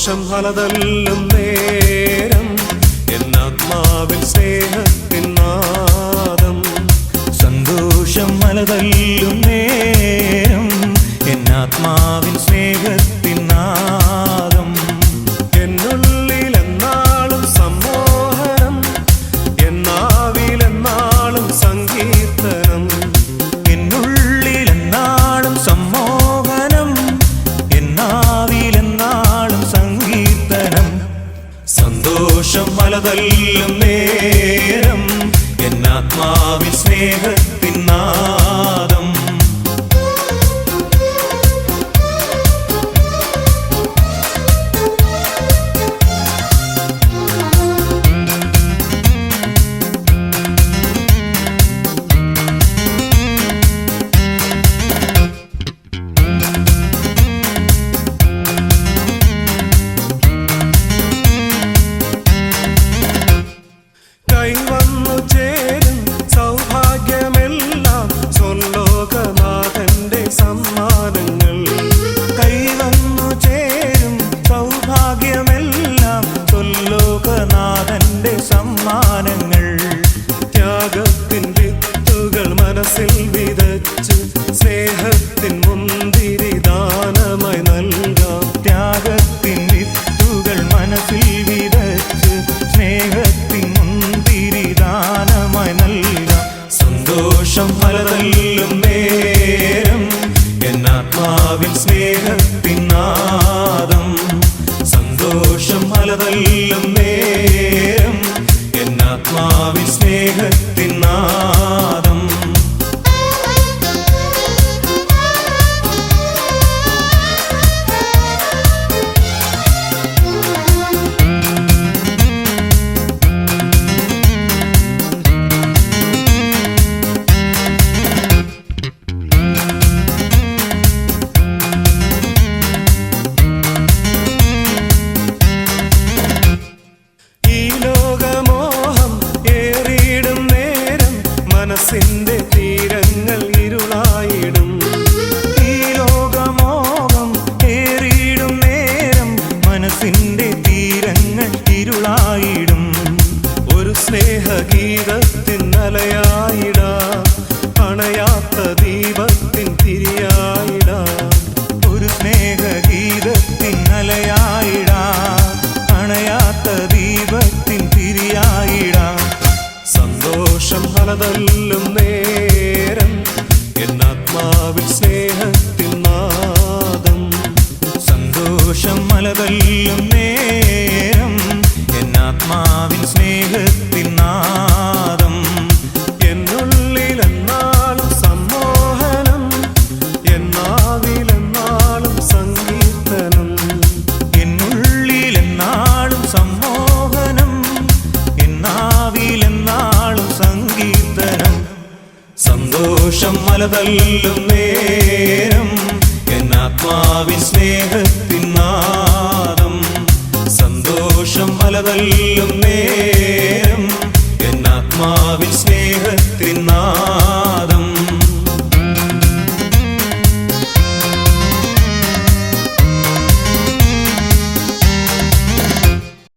സന്തോഷം അലതല്ലും നേരം എന്നാത്മാവിൽ സ്നേഹത്തിൻ നാദം. സന്തോഷം അലതല്ലും നേരം എന്നാത്മാവിൻ സ്നേഹത്തിൻ നാദം. എന്നുള്ളിൽ എന്നാളും സമ്മോഹനം, എന്നാവിൽ എന്നാളും സങ്കീർത്തനം. എന്നുള്ളിൽ എന്നാളും സമ്മോഹനം, എന്നാവിൽ എന്നാളും സങ്കീർത്തനം. സന്തോഷം അലതല്ലും നേരം എന്നാത്മാവിൽ സ്നേഹത്തിൻ നാദം. കൈവന്നു ചേരും സൗഭാഗ്യമെല്ലാം സ്വർലോകനാഥന്റെ സമ്മാനങ്ങൾ. കൈവന്നു ചേരും സൗഭാഗ്യമെല്ലാം സ്വർലോകനാഥന്റെ സമ്മാനങ്ങൾ. ത്യാഗത്തിൻ വിത്തുകൾ മനസ്സിൽ വിതച്ച് സ്നേഹത്തിൻ മുന്തിരി ദാനമായി നൽകാം. ത്യാഗത്തിൻ വിത്തുകൾ മനസ്സിൽ വിതച്ച് സ്നേഹത്തിൻ മുന്തിരി ദാനമായി നൽകാം. സന്തോഷം അലതല്ലും നേരം എന്നാത്മാവിൽ സ്നേഹത്തിൻ നാദം. സന്തോഷം അലതല്ലും നേരം എന്നാത്മാവിൽ സ്നേഹത്തിൻ നാദം. മനസ്സിന്റെ തീരങ്ങൾ ഇരുളായിടും. ഈ ലോകമോഹം ഏറിയിടും നേരം മനസ്സിന്റെ തീരങ്ങൾ ഇരുളായിടും. ഒരു സ്നേഹഗീതത്തിൻ അലയായിടാം, അണയാത്ത ദീപത്തിൻ തിരിയായിടാം. ഒരു സ്നേഹഗീതത്തിൻ അലയായിടാം, അണയാത്ത ദീപത്തിൻ തിരിയായിടാം. സന്തോഷം അലതല്ലും നേരം എന്നാത്മാവിൽ സ്നേഹത്തിൻ നാദം. സന്തോഷം അലതല്ലും നേരം എന്നാത്മാവിൽ സ്നേഹത്തിൻ നാദം. എന്നുള്ളിൽ എന്നാളും സമ്മോഹനം, എന്നാവിൽ എന്നാളും സങ്കീർത്തനം. എന്നുള്ളിൽ എന്നാളും സമ്മോഹനം, എന്നാവിൽ എന്നാളും സങ്കീർത്തനം. സന്തോഷം അലതല്ലും നേരം എന്നാത്മാവിൽ സ്നേഹത്തിൻ നാദം. സന്തോഷം അലതല്ലും നേരം എന്നാത്മാവിൽ സ്നേഹത്തിൻ നാദം.